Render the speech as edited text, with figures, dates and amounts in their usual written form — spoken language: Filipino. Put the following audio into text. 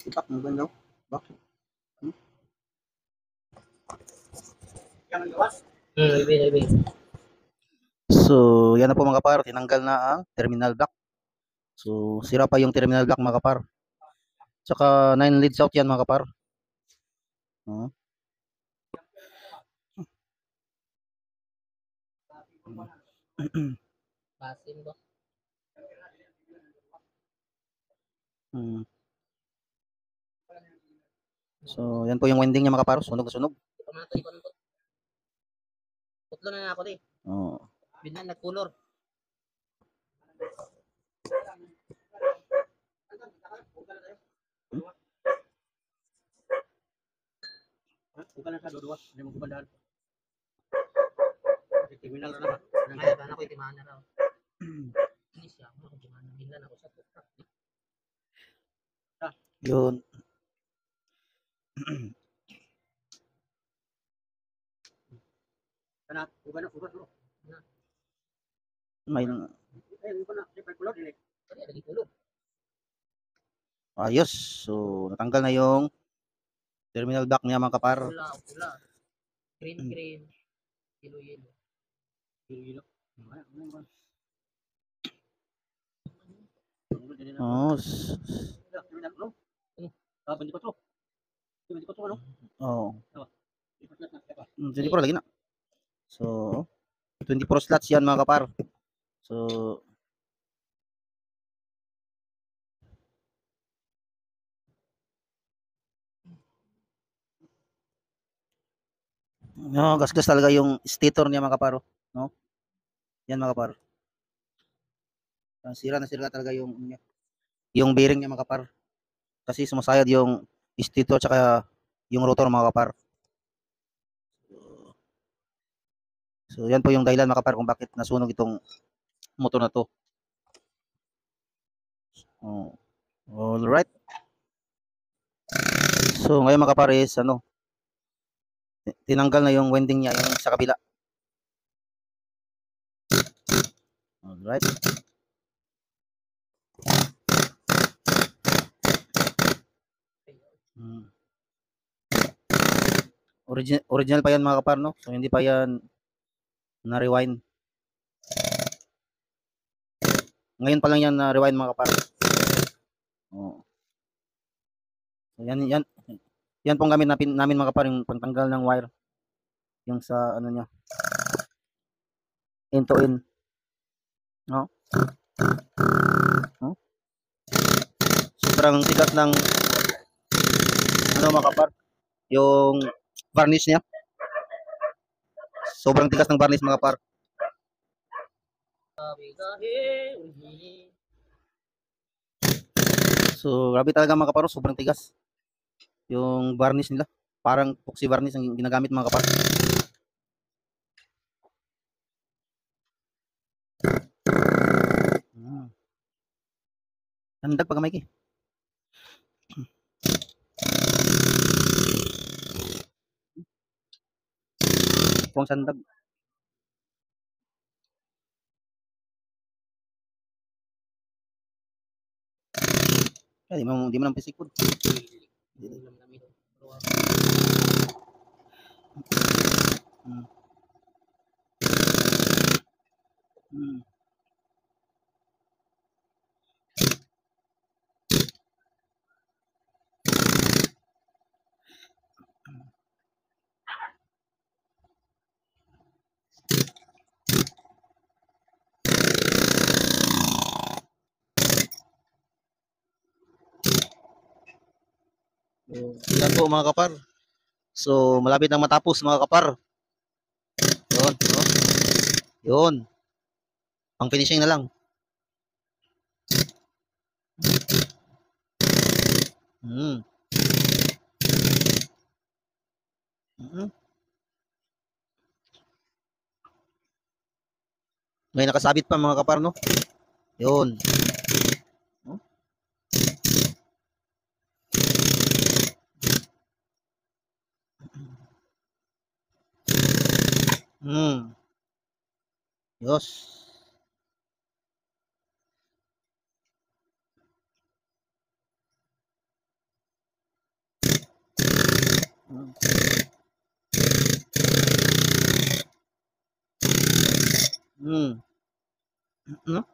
Ipak mo ganda. Bak. Ibig. So, yan na po mga kapar, tinanggal na ang terminal block. So, sira pa yung terminal block mga kapar. Tsaka 9 leads out yan mga kapar. Basin ba? So, yan po yung winding niya mga kapar, sunog-sunog. Putlo na ako di. Oo. Binan nagkulor. Bukan sa dua, hindi mo kubandahan. Terminal na ba? Kaya ba na ko itimana raw. Ini siya mo kung timana binan ako sa tukrak. Yun. Kana, uban bro. May ayos. So, natanggal na yung terminal block niya mga kapar. Pula. Green. Yellow. Oh. Oh. 24 lagi na. So, 24 slots yan mga kapar. So, no, gas-gas talaga yung stator niya mga kaparo, no? Yan mga kapar. Sira talaga yung bearing niya mga kapar. Kasi sumasayad yung stator tsaka yung rotor mga kapar. So, yan po yung dahilan mga kapar kung bakit nasunog itong motor na to. Oh. All right. So, ngayon mga kapar is tinanggal na yung winding niya yung sa kabila. All right. Original pa yan mga kapar, no? So, hindi pa yan na-rewind. Ngayon pa lang yan na-rewind mga kapar. Oh. So, yan pong gamit namin mga kapar, yung pantanggal ng wire. Yung sa ano niya. In to in. No? No? Sobrang tigas ng mga kapar. Yung varnish niya. Sobrang tigas ng varnish mga kapar. So, grabe talaga mga kapar, sobrang tigas. Yung varnish nila, parang epoxy varnish ang ginagamit mga kapar. Handag pag kamay ki. Puang sandag. Ay, di mo nang pisikod. Yan po mga kapar. So, malapit nang matapos mga kapar. Yun, no? Yun. Pang finishing na lang. May nakasabit pa mga kapar, no? Yun. Yos. Hmm. No?